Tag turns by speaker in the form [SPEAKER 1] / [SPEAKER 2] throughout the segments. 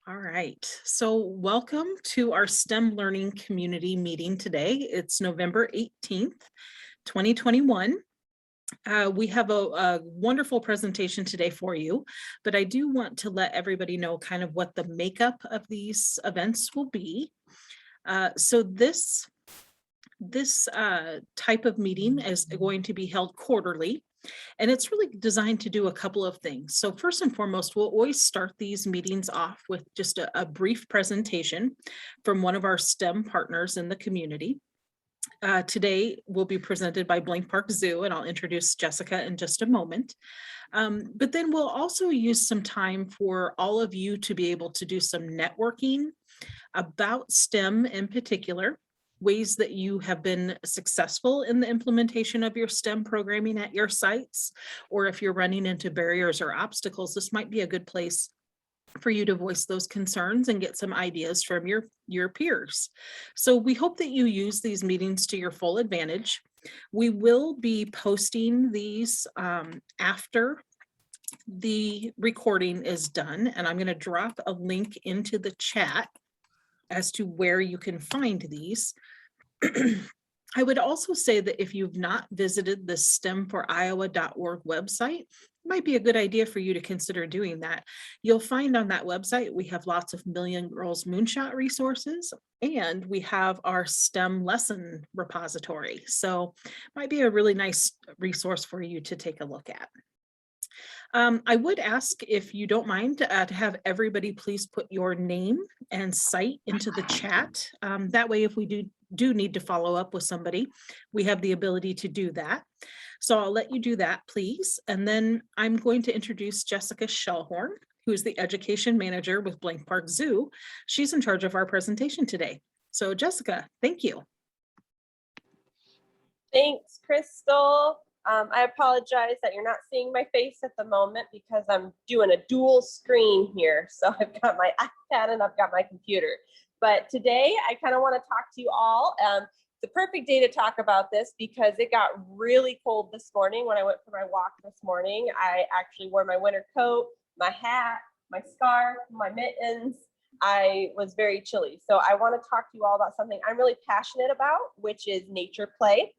[SPEAKER 1] All right. So, welcome to our STEM Learning Community meeting today. It's November 18th, 2021. We have a wonderful presentation today for you, but I do want to let everybody know kind of what the makeup of these events will be. So this type of meeting is going to be held quarterly. And it's really designed to do a couple of things. So first and foremost, we'll always start these meetings off with just a brief presentation from one of our STEM partners in the community. Today will be presented by Blank Park Zoo, and I'll introduce Jessica in just a moment. But then we'll also use some time for all of you to be able to do some networking about STEM in particular, ways that you have been successful in the implementation of your STEM programming at your sites, or if you're running into barriers or obstacles, this might be a good place for you to voice those concerns and get some ideas from your peers. So we hope that you use these meetings to your full advantage. We will be posting these after the recording is done, and I'm going to drop a link into the chat as to where you can find these. I would also say that if you've not visited the stemforiowa.org website, it might be a good idea for you to consider doing that. You'll find on that website we have lots of Million Girls Moonshot resources, and we have our STEM lesson repository. So might be a really nice resource for you to take a look at. I would ask, if you don't mind, to have everybody please put your name and site into the chat. That way, if we do need to follow up with somebody, we have the ability to do that. So I'll let you do that, please. And then I'm going to introduce Jessica Shellhorn, who is the education manager with Blank Park Zoo. She's in charge of our presentation today. So Jessica, thank you.
[SPEAKER 2] Thanks, Crystal. I apologize that you're not seeing my face at the moment because I'm doing a dual screen here. So I've got my iPad and I've got my computer. But today I kind of want to talk to you all. It's the perfect day to talk about this because it got really cold this morning when I went for my walk this morning. I actually wore my winter coat, my hat, my scarf, my mittens. I was very chilly. So I want to talk to you all about something I'm really passionate about, which is nature play.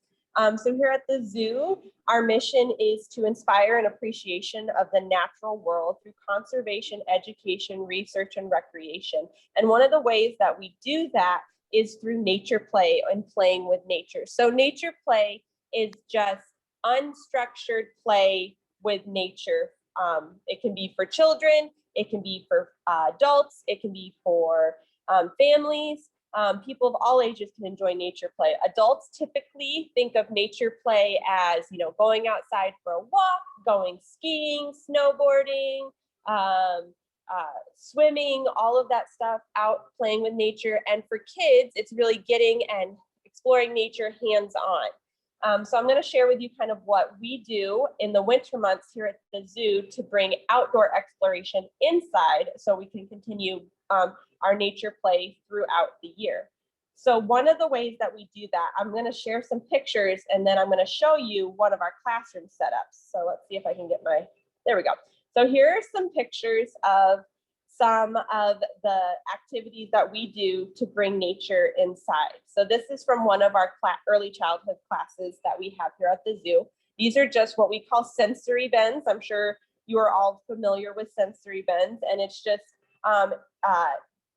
[SPEAKER 2] So here at the zoo, our mission is to inspire an appreciation of the natural world through conservation, education, research, and recreation. And one of the ways that we do that is through nature play and playing with nature. So nature play is just unstructured play with nature. It can be for children, it can be for adults, it can be for families. People of all ages can enjoy nature play. Adults typically think of nature play as, going outside for a walk, going skiing, snowboarding, swimming, all of that stuff, out playing with nature. And for kids, it's really getting and exploring nature hands-on. So I'm going to share with you kind of what we do in the winter months here at the zoo to bring outdoor exploration inside so we can continue our nature play throughout the year. So one of the ways that we do that, I'm going to share some pictures and then I'm going to show you one of our classroom setups. So let's see if I can get there we go. So here are some pictures of some of the activities that we do to bring nature inside. So this is from one of our early childhood classes that we have here at the zoo. These are just what we call sensory bends. I'm sure you are all familiar with sensory bends, and it's just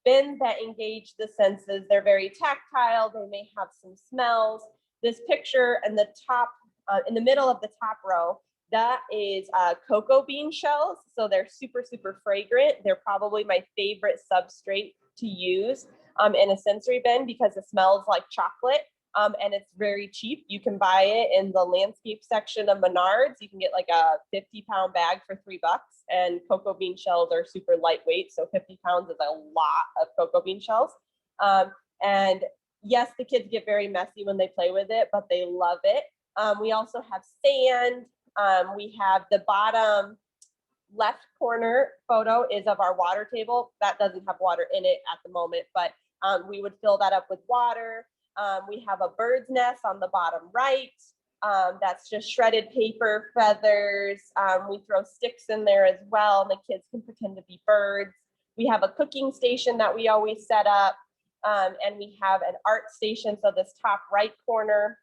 [SPEAKER 2] bends that engage the senses. They're very tactile. They may have some smells. This picture in the top, in the middle of the top row, that is cocoa bean shells. So they're super, super fragrant. They're probably my favorite substrate to use in a sensory bend because it smells like chocolate and it's very cheap. You can buy it in the landscape section of Menards. You can get like a 50-pound bag for $3, and cocoa bean shells are super lightweight. So 50 pounds is a lot of cocoa bean shells. And yes, the kids get very messy when they play with it, but they love it. We also have sand. We have the bottom left corner photo is of our water table. That doesn't have water in it at the moment, but we would fill that up with water. We have a bird's nest on the bottom right. That's just shredded paper, feathers. We throw sticks in there as well, and the kids can pretend to be birds. We have a cooking station that we always set up, and we have an art station. So this top right corner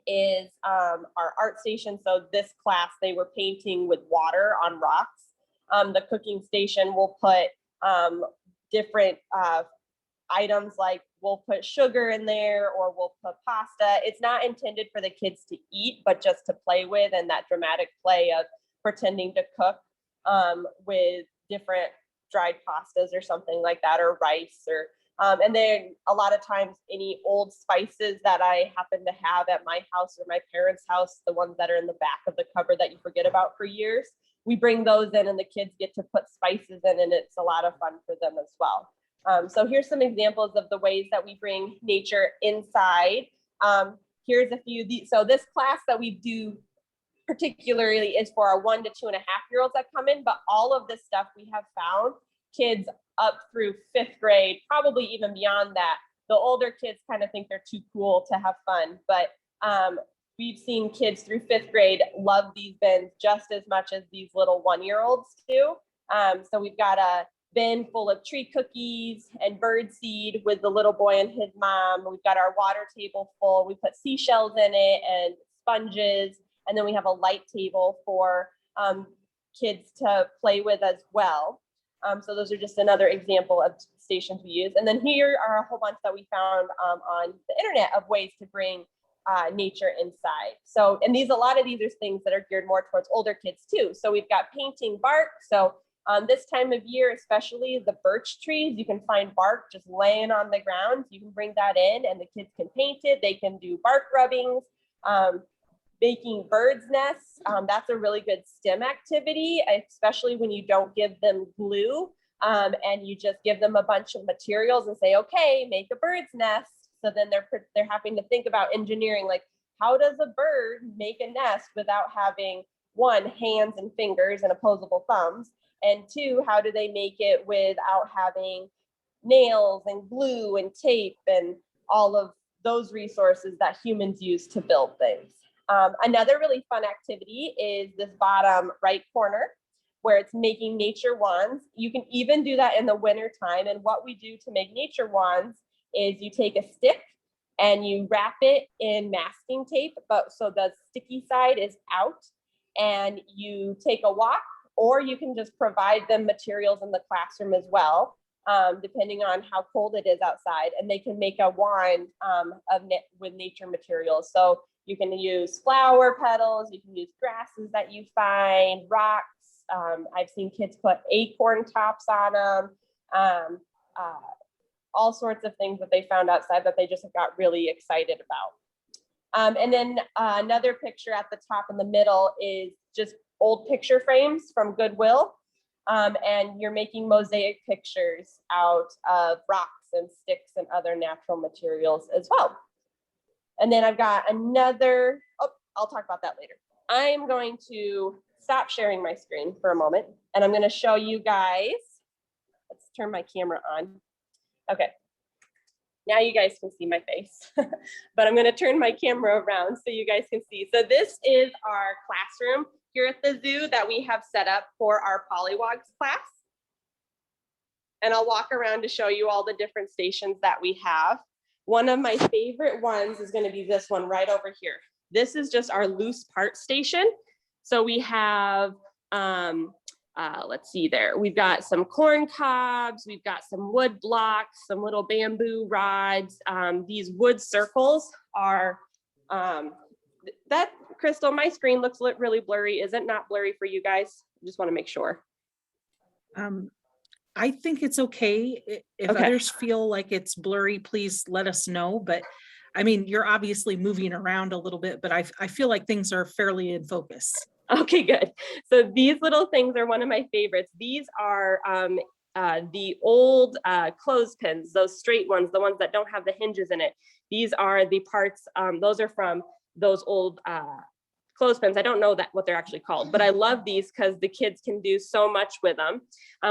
[SPEAKER 2] is our art station. So this class, they were painting with water on rocks. The cooking station will put different items, like we'll put sugar in there or we'll put pasta. It's not intended for the kids to eat, but just to play with, and that dramatic play of pretending to cook with different dried pastas or something like that, or rice, or and then a lot of times any old spices that I happen to have at my house or my parents' house, the ones that are in the back of the cupboard that you forget about for years, we bring those in and the kids get to put spices in, and it's a lot of fun for them as well. So here's some examples of the ways that we bring nature inside. Here's a few. So this class that we do particularly is for our 1 to 2.5-year-olds that come in, but all of this stuff we have found kids up through 5th grade, probably even beyond that. The older kids kind of think they're too cool to have fun, but we've seen kids through 5th grade love these bins just as much as these little 1-year-olds do. So we've got a bin full of tree cookies and bird seed with the little boy and his mom. We've got our water table full. We put seashells in it and sponges. And then we have a light table for kids to play with as well. So those are just another example of stations we use. And then here are a whole bunch that we found on the internet of ways to bring nature inside. So, and a lot of these are things that are geared more towards older kids too. So we've got painting bark. So this time of year, especially the birch trees, you can find bark just laying on the ground. You can bring that in and the kids can paint it. They can do bark rubbings, making birds' nests. That's a really good STEM activity, especially when you don't give them glue and you just give them a bunch of materials and say, okay, make a bird's nest. So then they're having to think about engineering, like how does a bird make a nest without having 1, hands and fingers and opposable thumbs, and 2, how do they make it without having nails and glue and tape and all of those resources that humans use to build things. Another really fun activity is this bottom right corner where it's making nature wands. You can even do that in the winter time. And what we do to make nature wands is you take a stick and you wrap it in masking tape, but so the sticky side is out, and you take a walk, or you can just provide them materials in the classroom as well, depending on how cold it is outside, and they can make a wand with nature materials. So you can use flower petals, you can use grasses that you find, rocks. I've seen kids put acorn tops on them, all sorts of things that they found outside that they just got really excited about. And then another picture at the top in the middle is just old picture frames from Goodwill. And you're making mosaic pictures out of rocks and sticks and other natural materials as well. And then I've got another, I'll talk about that later. I'm going to stop sharing my screen for a moment, and I'm going to show you guys. Let's turn my camera on. Okay. Now you guys can see my face, but I'm going to turn my camera around so you guys can see. So this is our classroom here at the zoo that we have set up for our Polywogs class. And I'll walk around to show you all the different stations that we have. One of my favorite ones is going to be this one right over here. This is just our loose part station. So we have, let's see there. We've got some corn cobs. We've got some wood blocks, some little bamboo rods. These wood circles are, that, Crystal, my screen looks really blurry. Is it not blurry for you guys? I just want to make sure.
[SPEAKER 1] I think it's okay. If
[SPEAKER 2] Okay.
[SPEAKER 1] others feel like it's blurry, please let us know. But I mean, you're obviously moving around a little bit, but I feel like things are fairly in focus.
[SPEAKER 2] Okay, good. So these little things are one of my favorites. These are the old clothespins, those straight ones, the ones that don't have the hinges in it. These are the parts, those are from those old clothespins. I don't know what they're actually called, but I love these because the kids can do so much with them.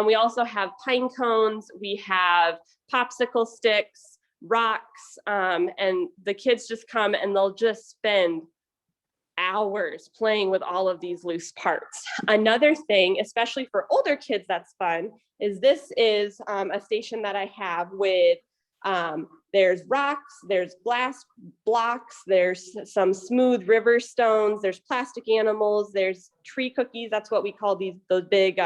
[SPEAKER 2] We also have pine cones, we have popsicle sticks, rocks, and the kids just come and they'll just spend hours playing with all of these loose parts. Another thing, especially for older kids, that's fun, is this is a station that I have with, there's rocks, there's glass blocks, there's some smooth river stones, there's plastic animals, there's tree cookies. That's what we call those big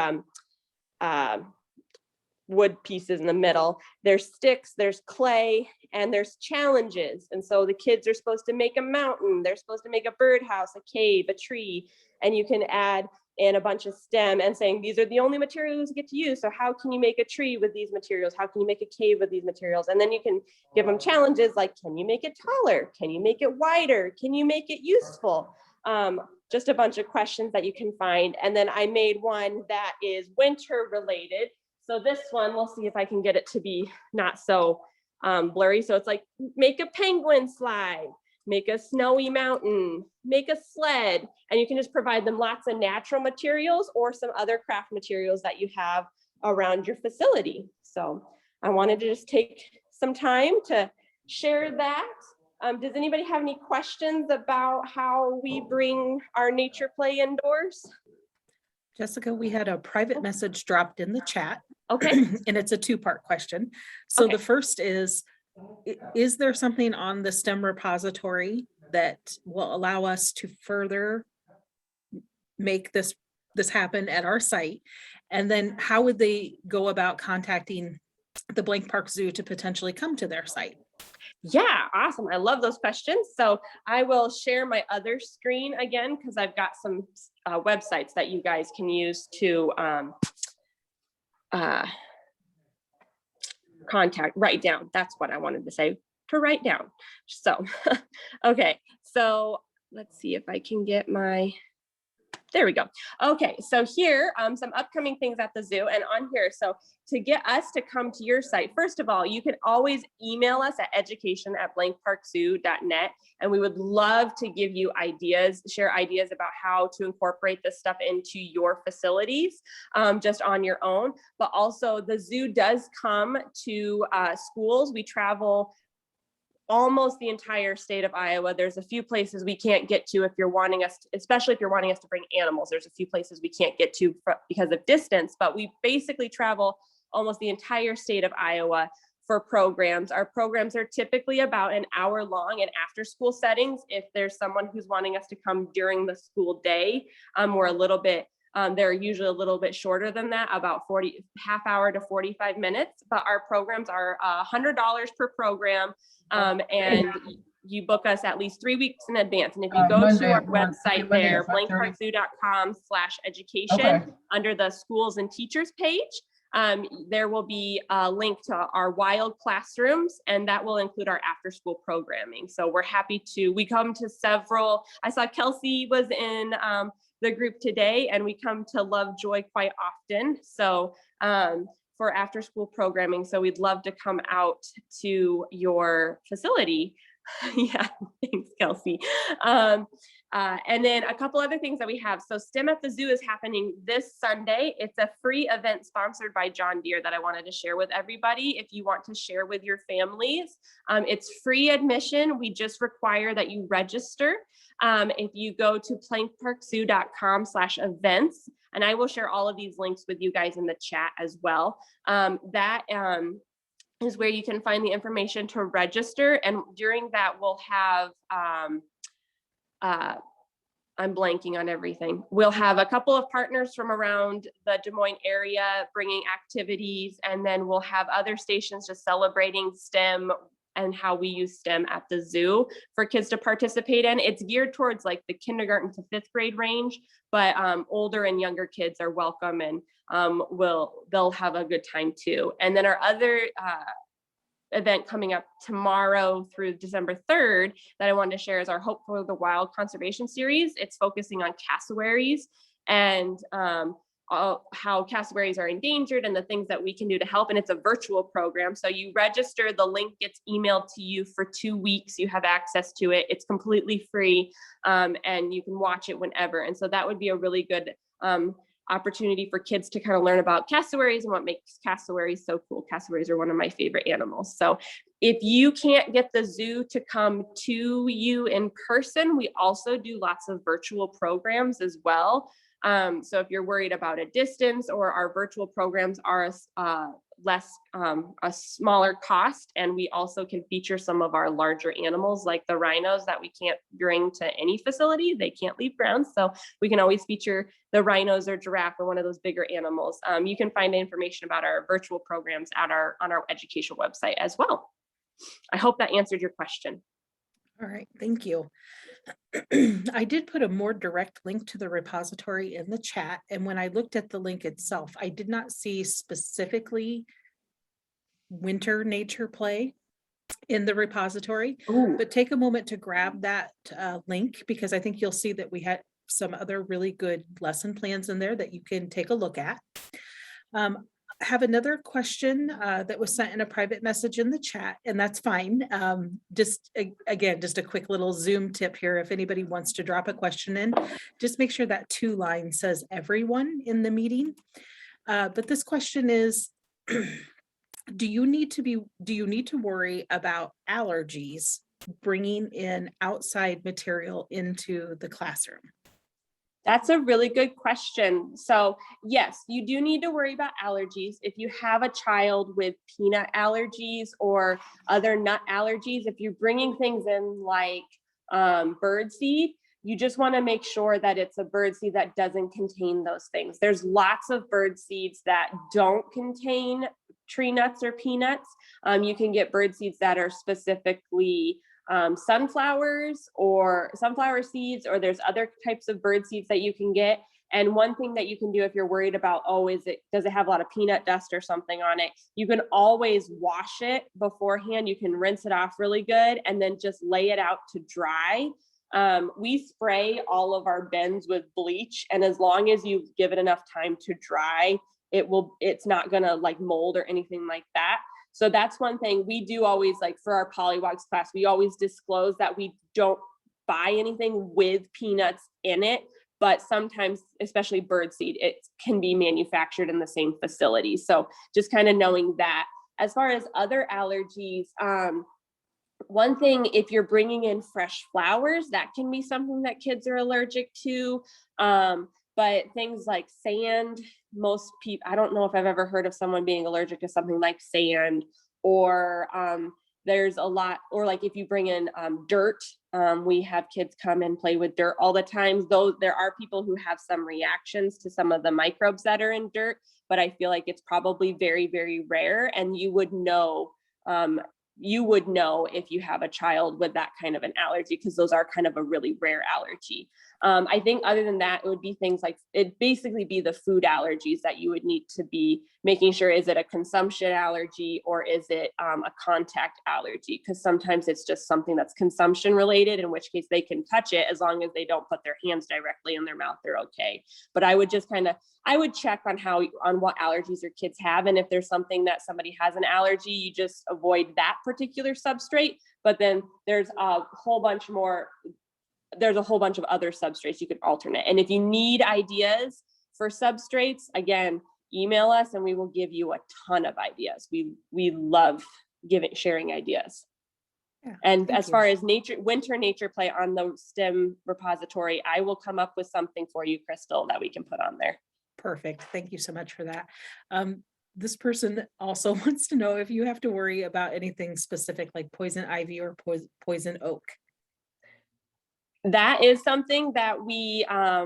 [SPEAKER 2] wood pieces in the middle. There's sticks, there's clay, and there's challenges. And so the kids are supposed to make a mountain, they're supposed to make a birdhouse, a cave, a tree, and you can add in a bunch of STEM and saying, these are the only materials you get to use. So how can you make a tree with these materials? How can you make a cave with these materials? And then you can give them challenges like, can you make it taller? Can you make it wider? Can you make it useful? Just a bunch of questions that you can find. And then I made one that is winter related. So this one, we'll see if I can get it to be not so blurry. So it's like, make a penguin slide, make a snowy mountain, make a sled, and you can just provide them lots of natural materials or some other craft materials that you have around your facility. So I wanted to just take some time to share that. Does anybody have any questions about how we bring our nature play indoors?
[SPEAKER 1] Jessica, we had a private message dropped in the chat.
[SPEAKER 2] Okay.
[SPEAKER 1] And it's a two-part question. So
[SPEAKER 2] Okay.
[SPEAKER 1] the first is there something on the STEM repository that will allow us to further make this happen at our site? And then how would they go about contacting the Blank Park Zoo to potentially come to their site?
[SPEAKER 2] Yeah, awesome. I love those questions. So I will share my other screen again, because I've got some websites that you guys can use to write down. That's what I wanted to say, to write down. So, okay. So let's see if I can get there we go. Okay, so here, some upcoming things at the zoo and on here. So to get us to come to your site, first of all, you can always email us at education@blankparkzoo.net, and we would love to give you ideas, share ideas about how to incorporate this stuff into your facilities, just on your own. But also the zoo does come to schools. We travel almost the entire state of Iowa. There's a few places we can't get to if you're wanting us, especially if you're wanting us to bring animals. There's a few places we can't get to because of distance, but we basically travel almost the entire state of Iowa for programs. Our programs are typically about an hour long in after school settings. If there's someone who's wanting us to come during the school day, we're a little bit, they're usually a little bit shorter than that, about half hour to 45 minutes, but our programs are $100 per program. And you book us at least 3 weeks in advance. And if you go to our website there, blankparkzoo.com/education, under the schools and teachers page, there will be a link to our wild classrooms, and that will include our after school programming. So we're happy we come to several. I saw Kelsey was in the group today, and we come to Lovejoy quite often. So for after school programming. So we'd love to come out to your facility. Yeah, thanks, Kelsey. And then a couple other things that we have. So STEM at the Zoo is happening this Sunday. It's a free event sponsored by John Deere that I wanted to share with everybody. If you want to share with your families, it's free admission. We just require that you register. If you go to blankparkzoo.com/events, and I will share all of these links with you guys in the chat as well. That is where you can find the information to register. And during that, we'll have, I'm blanking on everything. We'll have a couple of partners from around the Des Moines area bringing activities, and then we'll have other stations just celebrating STEM and how we use STEM at the zoo for kids to participate in. It's geared towards like the kindergarten to 5th grade range, but older and younger kids are welcome, and they'll have a good time too. And then our other event coming up tomorrow through December 3rd that I wanted to share is our Hope for the Wild conservation series. It's focusing on cassowaries and how cassowaries are endangered and the things that we can do to help. And it's a virtual program. So you register, the link gets emailed to you for 2 weeks. You have access to it. It's completely free, and you can watch it whenever. And so that would be a really good opportunity for kids to kind of learn about cassowaries and what makes cassowaries so cool. Cassowaries are one of my favorite animals. So if you can't get the zoo to come to you in person, we also do lots of virtual programs as well. So if you're worried about a distance, or our virtual programs are a smaller cost, and we also can feature some of our larger animals like the rhinos that we can't bring to any facility. They can't leave grounds, so we can always feature the rhinos or giraffe or one of those bigger animals. You can find information about our virtual programs on our educational website as well. I hope that answered your question.
[SPEAKER 1] All right, thank you. I did put a more direct link to the repository in the chat, and when I looked at the link itself, I did not see specifically winter nature play in the repository.
[SPEAKER 2] Ooh.
[SPEAKER 1] But take a moment to grab that link, because I think you'll see that we had some other really good lesson plans in there that you can take a look at. Have another question that was sent in a private message in the chat, and that's fine. Again, just a quick little Zoom tip here. If anybody wants to drop a question in, just make sure that 2 line says everyone in the meeting. But this question is, do you need to worry about allergies bringing in outside material into the classroom?
[SPEAKER 2] That's a really good question. So yes, you do need to worry about allergies. If you have a child with peanut allergies or other nut allergies, if you're bringing things in like birdseed, you just want to make sure that it's a birdseed that doesn't contain those things. There's lots of bird seeds that don't contain tree nuts or peanuts. You can get bird seeds that are specifically sunflowers or sunflower seeds, or there's other types of bird seeds that you can get. And one thing that you can do if you're worried about, does it have a lot of peanut dust or something on it? You can always wash it beforehand. You can rinse it off really good and then just lay it out to dry. We spray all of our bins with bleach, and as long as you give it enough time to dry, it's not gonna like mold or anything like that. So that's one thing we do always, like for our Pollywogs class, we always disclose that we don't buy anything with peanuts in it, but sometimes, especially birdseed, it can be manufactured in the same facility. So just kind of knowing that. As far as other allergies, one thing, if you're bringing in fresh flowers, that can be something that kids are allergic to. But things like sand, most people, I don't know if I've ever heard of someone being allergic to something like sand, or there's a lot, or like if you bring in dirt, we have kids come and play with dirt all the time. Though there are people who have some reactions to some of the microbes that are in dirt, but I feel like it's probably very, very rare, and you would know if you have a child with that kind of an allergy, because those are kind of a really rare allergy. I think other than that, it would be things like, it'd basically be the food allergies that you would need to be making sure, is it a consumption allergy or is it a contact allergy? Because sometimes it's just something that's consumption related, in which case they can touch it as long as they don't put their hands directly in their mouth, they're okay. But I would just I would check on what allergies your kids have. And if there's something that somebody has an allergy, you just avoid that particular substrate. But then there's a whole bunch of other substrates you could alternate. And if you need ideas for substrates, again, email us and we will give you a ton of ideas. We love sharing ideas. Yeah, and as far as winter nature play on the STEM repository, I will come up with something for you, Crystal, that we can put on there.
[SPEAKER 1] Perfect. Thank you so much for that. This person also wants to know if you have to worry about anything specific like poison ivy or poison oak.
[SPEAKER 2] That is something that we are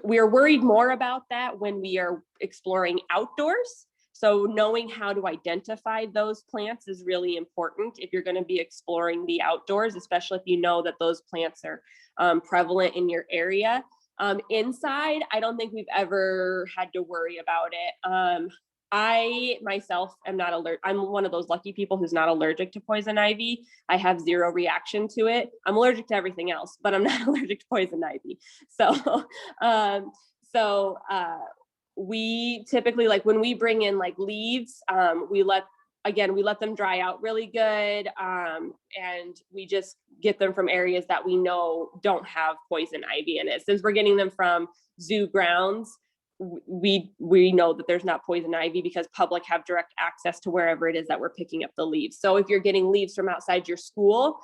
[SPEAKER 2] worried more about that when we are exploring outdoors. So knowing how to identify those plants is really important if you're going to be exploring the outdoors, especially if you know that those plants are prevalent in your area. Inside, I don't think we've ever had to worry about it. I myself am not allergic. I'm one of those lucky people who's not allergic to poison ivy. I have zero reaction to it. I'm allergic to everything else, but I'm not allergic to poison ivy. So, we typically, like when we bring in like leaves, we let them dry out really good. And we just get them from areas that we know don't have poison ivy in it. Since we're getting them from zoo grounds, we know that there's not poison ivy because public have direct access to wherever it is that we're picking up the leaves. So if you're getting leaves from outside your school,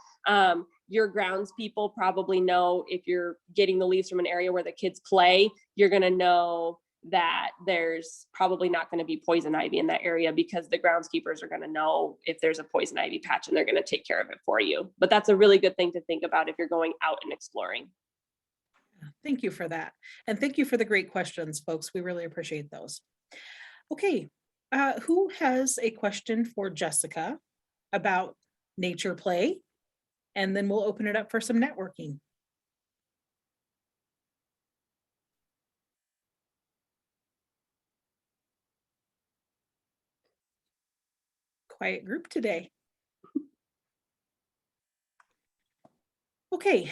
[SPEAKER 2] your grounds people probably know if you're getting the leaves from an area where the kids play, you're going to know that there's probably not going to be poison ivy in that area because the groundskeepers are going to know if there's a poison ivy patch and they're going to take care of it for you. But that's a really good thing to think about if you're going out and exploring.
[SPEAKER 1] Thank you for that. And thank you for the great questions, folks. We really appreciate those. Okay, who has a question for Jessica about nature play? And then we'll open it up for some networking. Quiet group today. Okay,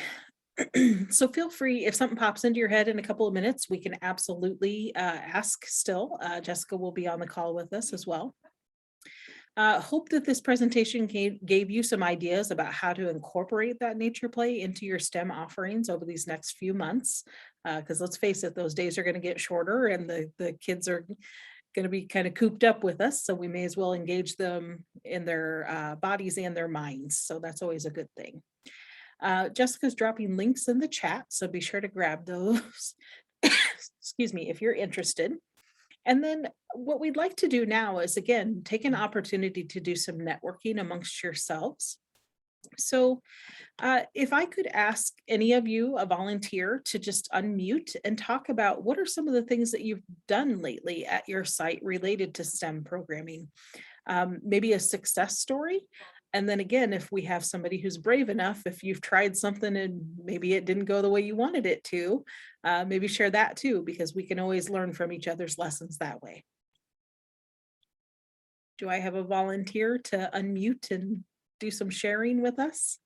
[SPEAKER 1] so feel free, if something pops into your head in a couple of minutes, we can absolutely ask still. Jessica will be on the call with us as well. Hope that this presentation gave you some ideas about how to incorporate that nature play into your STEM offerings over these next few months. Because let's face it, those days are going to get shorter and the kids are going to be kind of cooped up with us. So we may as well engage them in their bodies and their minds. So that's always a good thing. Jessica's dropping links in the chat, so be sure to grab those. Excuse me, if you're interested. And then what we'd like to do now is, again, take an opportunity to do some networking amongst yourselves. So if I could ask any of you, a volunteer, to just unmute and talk about what are some of the things that you've done lately at your site related to STEM programming, maybe a success story. And then again, if we have somebody who's brave enough, if you've tried something and maybe it didn't go the way you wanted it to, maybe share that too, because we can always learn from each other's lessons that way. Do I have a volunteer to unmute and do some sharing with us?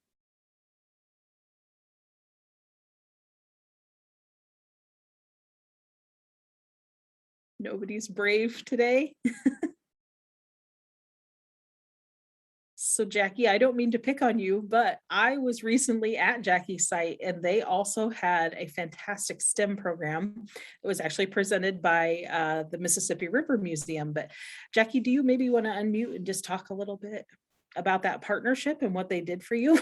[SPEAKER 1] Nobody's brave today. So Jackie, I don't mean to pick on you, but I was recently at Jackie's site and they also had a fantastic STEM program. It was actually presented by the Mississippi River Museum. But Jackie, do you maybe want to unmute and just talk a little bit about that partnership and what they did for you?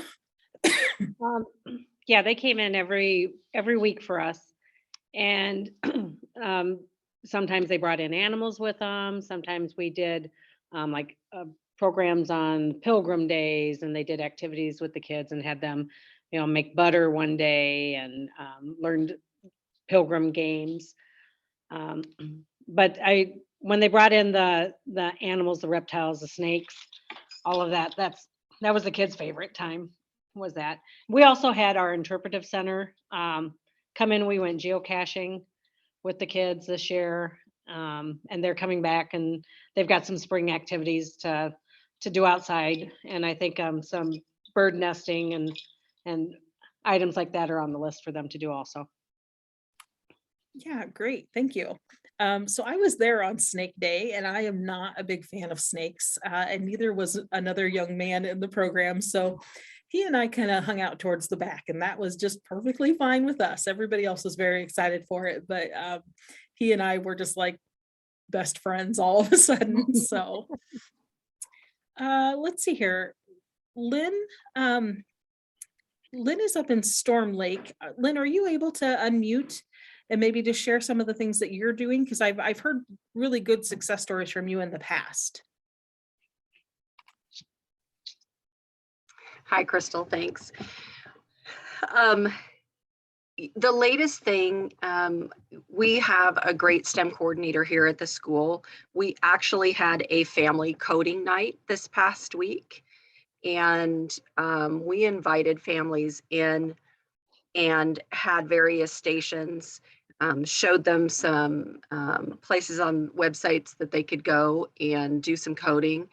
[SPEAKER 3] Yeah, they came in every week for us. And sometimes they brought in animals with them. Sometimes we did like programs on Pilgrim Days, and they did activities with the kids and had them, make butter one day and learned Pilgrim games. But when they brought in the animals, the reptiles, the snakes, all of that, that was the kids' favorite time. Was that. We also had our interpretive center come in. We went geocaching with the kids this year, and they're coming back and they've got some spring activities to do outside. And I think some bird nesting and items like that are on the list for them to do also.
[SPEAKER 1] Yeah, great. Thank you. So I was there on Snake Day and I am not a big fan of snakes, and neither was another young man in the program. So he and I kind of hung out towards the back and that was just perfectly fine with us. Everybody else was very excited for it, but he and I were just like best friends all of a sudden. So let's see here. Lynn is up in Storm Lake. Lynn, are you able to unmute and maybe just share some of the things that you're doing? Because I've heard really good success stories from you in the past.
[SPEAKER 4] Hi, Crystal, thanks. The latest thing, we have a great STEM coordinator here at the school. We actually had a family coding night this past week, and we invited families in and had various stations, showed them some places on websites that they could go and do some coding.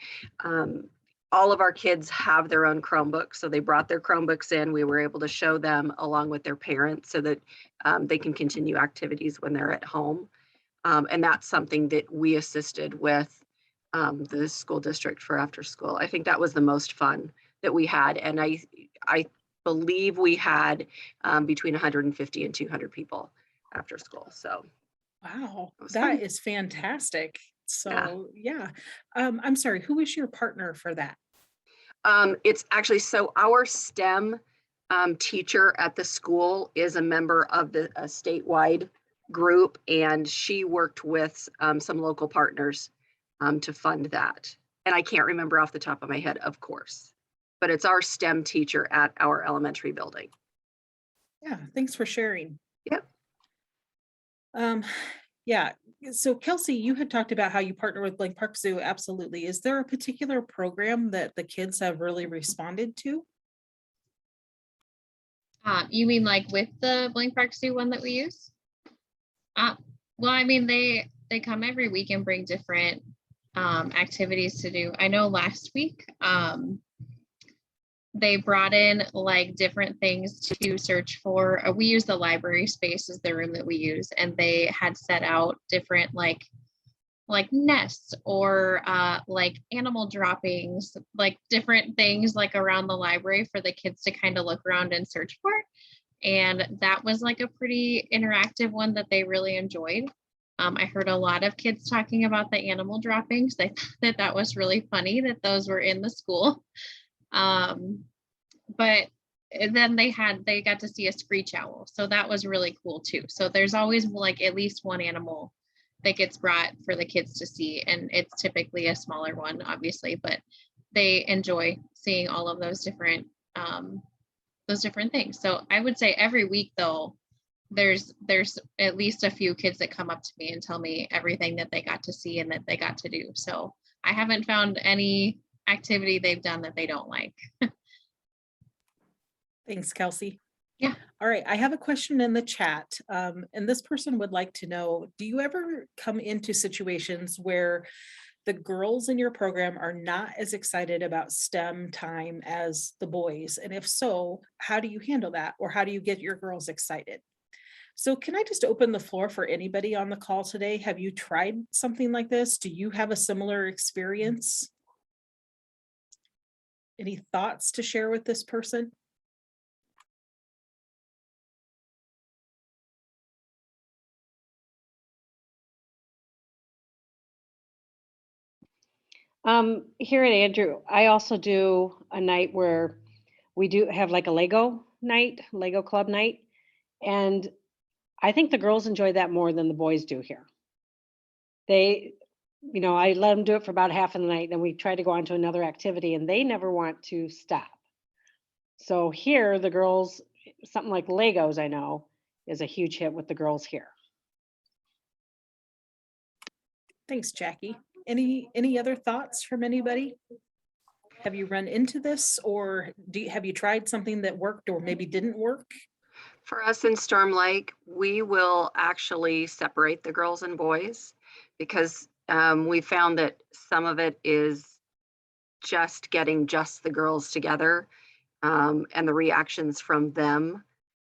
[SPEAKER 4] All of our kids have their own Chromebooks, so they brought their Chromebooks in. We were able to show them along with their parents so that they can continue activities when they're at home. And that's something that we assisted with the school district for after school. I think that was the most fun that we had. And I believe we had between 150 and 200 people after school. So
[SPEAKER 1] Wow,
[SPEAKER 4] it was
[SPEAKER 1] that
[SPEAKER 4] fun.
[SPEAKER 1] is fantastic.
[SPEAKER 4] Yeah.
[SPEAKER 1] So, yeah. I'm sorry, who is your partner for that?
[SPEAKER 4] It's actually, so our STEM teacher at the school is a member of the statewide group, and she worked with some local partners to fund that. And I can't remember off the top of my head, of course, but it's our STEM teacher at our elementary building.
[SPEAKER 1] Yeah, thanks for sharing.
[SPEAKER 4] Yep.
[SPEAKER 1] Yeah, so Kelsey, you had talked about how you partner with Blank Park Zoo. Absolutely. Is there a particular program that the kids have really responded to?
[SPEAKER 5] You mean like with the Blank Park Zoo one that we use? Uh, well, I mean, they come every week and bring different activities to do. I know last week they brought in like different things to search for. We use the library space as the room that we use, and they had set out different like nests or like animal droppings, like different things like around the library for the kids to kind of look around and search for. And that was like a pretty interactive one that they really enjoyed. I heard a lot of kids talking about the animal droppings. They thought that was really funny that those were in the school. But then they got to see a screech owl. So that was really cool too. So there's always like at least one animal that gets brought for the kids to see. And it's typically a smaller one, obviously, but they enjoy seeing all of those different things. So I would say every week though, there's at least a few kids that come up to me and tell me everything that they got to see and that they got to do. So I haven't found any activity they've done that they don't like.
[SPEAKER 1] Thanks, Kelsey.
[SPEAKER 5] Yeah.
[SPEAKER 1] All right, I have a question in the chat. And this person would like to know, do you ever come into situations where the girls in your program are not as excited about STEM time as the boys? And if so, how do you handle that? Or how do you get your girls excited? So can I just open the floor for anybody on the call today? Have you tried something like this? Do you have a similar experience? Any thoughts to share with this person?
[SPEAKER 3] Here at Andrew, I also do a night where we do have like a Lego night, Lego club night. And I think the girls enjoy that more than the boys do here. They, I let them do it for about half of the night, then we try to go on to another activity and they never want to stop. So here, the girls, something like Legos, I know, is a huge hit with the girls here.
[SPEAKER 1] Thanks, Jackie. Any other thoughts from anybody? Have you run into this, or have you tried something that worked or maybe didn't work?
[SPEAKER 4] For us in Storm Lake, we will actually separate the girls and boys because we found that some of it is just getting just the girls together and the reactions from them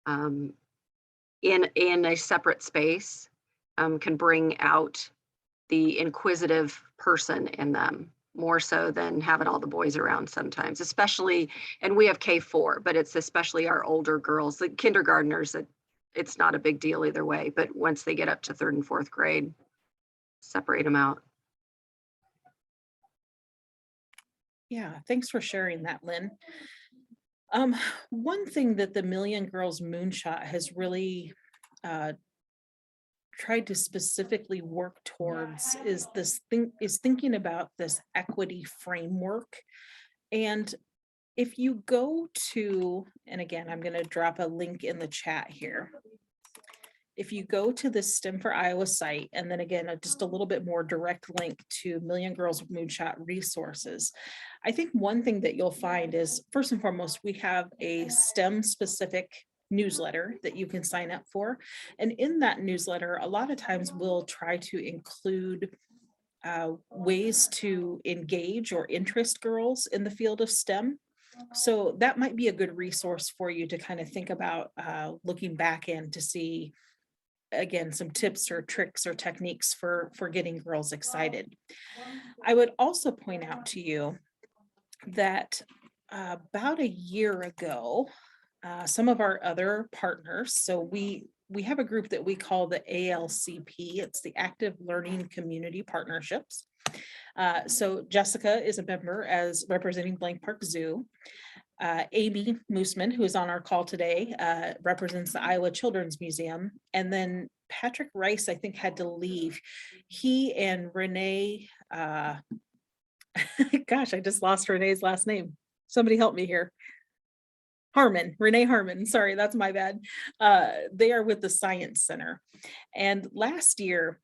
[SPEAKER 4] in a separate space can bring out the inquisitive person in them more so than having all the boys around sometimes, especially, and we have K4, but it's especially our older girls, the kindergartners, that it's not a big deal either way, but once they get up to 3rd and 4th grade, separate them out.
[SPEAKER 1] Yeah, thanks for sharing that, Lynn. One thing that the Million Girls Moonshot has really tried to specifically work towards is thinking about this equity framework. And if you go to, and again, I'm going to drop a link in the chat here. If you go to the STEM for Iowa site, and then again, just a little bit more direct link to Million Girls Moonshot resources, I think one thing that you'll find is, first and foremost, we have a STEM specific newsletter that you can sign up for. And in that newsletter, a lot of times we'll try to include ways to engage or interest girls in the field of STEM. So that might be a good resource for you to kind of think about looking back in to see, again, some tips or tricks or techniques for getting girls excited. I would also point out to you that about a year ago, some of our other partners, so we we have a group that we call the ALCP. It's the Active Learning Community Partnerships. So Jessica is a member as representing Blank Park Zoo. Amy Mooseman, who is on our call today, represents the Iowa Children's Museum. And then Patrick Rice, I think, had to leave. He and Renee, gosh, I just lost Renee's last name. Somebody help me here. Harmon, Renee Harmon, sorry, that's my bad. They are with the Science Center. And last year,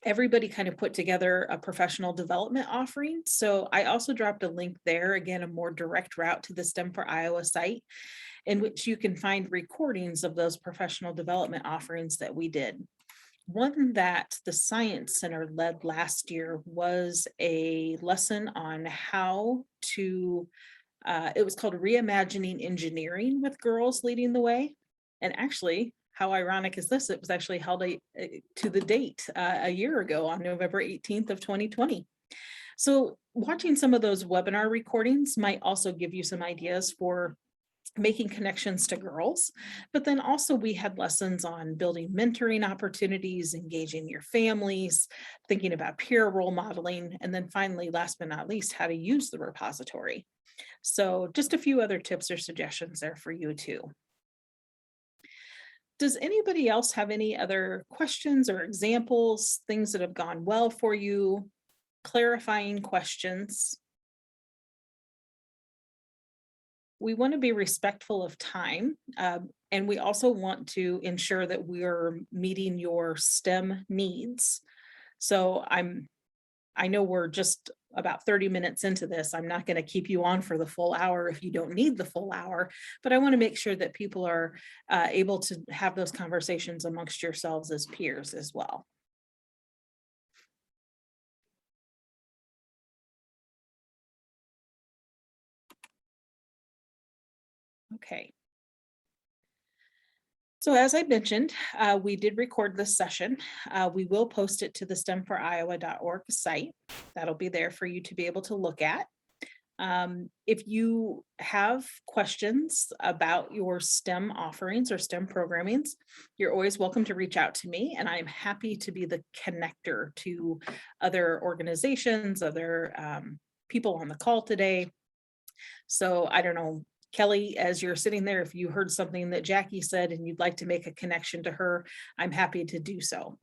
[SPEAKER 1] everybody kind of put together a professional development offering. So I also dropped a link there, again, a more direct route to the STEM for Iowa site, in which you can find recordings of those professional development offerings that we did. One that the Science Center led last year was a lesson on how to, it was called Reimagining Engineering with Girls Leading the Way. And actually, how ironic is this? It was actually held to the date a year ago on November 18th of 2020. So watching some of those webinar recordings might also give you some ideas for making connections to girls. But then also we had lessons on building mentoring opportunities, engaging your families, thinking about peer role modeling, and then finally, last but not least, how to use the repository. So just a few other tips or suggestions there for you too. Does anybody else have any other questions or examples, things that have gone well for you, clarifying questions? We want to be respectful of time, and we also want to ensure that we are meeting your STEM needs. So I know we're just about 30 minutes into this. I'm not going to keep you on for the full hour if you don't need the full hour, but I want to make sure that people are able to have those conversations amongst yourselves as peers as well. Okay. So as I mentioned, we did record this session. We will post it to the stemforiowa.org site. That'll be there for you to be able to look at. If you have questions about your STEM offerings or STEM programmings, you're always welcome to reach out to me, and I'm happy to be the connector to other organizations, other people on the call today. So I don't know, Kelly, as you're sitting there, if you heard something that Jackie said and you'd like to make a connection to her, I'm happy to do so.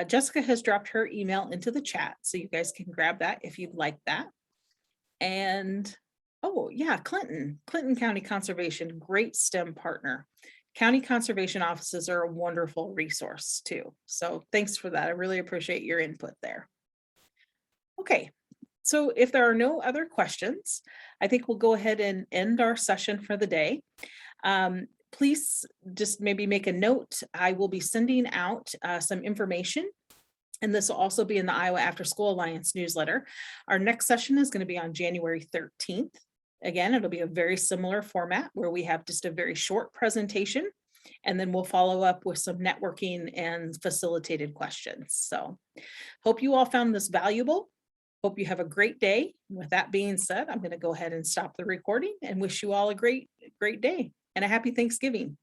[SPEAKER 1] Jessica has dropped her email into the chat, so you guys can grab that if you'd like that. And, oh yeah, Clinton County Conservation, great STEM partner. County conservation offices are a wonderful resource too. So thanks for that. I really appreciate your input there. Okay. So if there are no other questions, I think we'll go ahead and end our session for the day. Please just maybe make a note. I will be sending out some information, and this will also be in the Iowa After School Alliance newsletter. Our next session is going to be on January 13th. Again, it'll be a very similar format where we have just a very short presentation, and then we'll follow up with some networking and facilitated questions. So hope you all found this valuable. Hope you have a great day. With that being said, I'm going to go ahead and stop the recording and wish you all a great day and a happy Thanksgiving.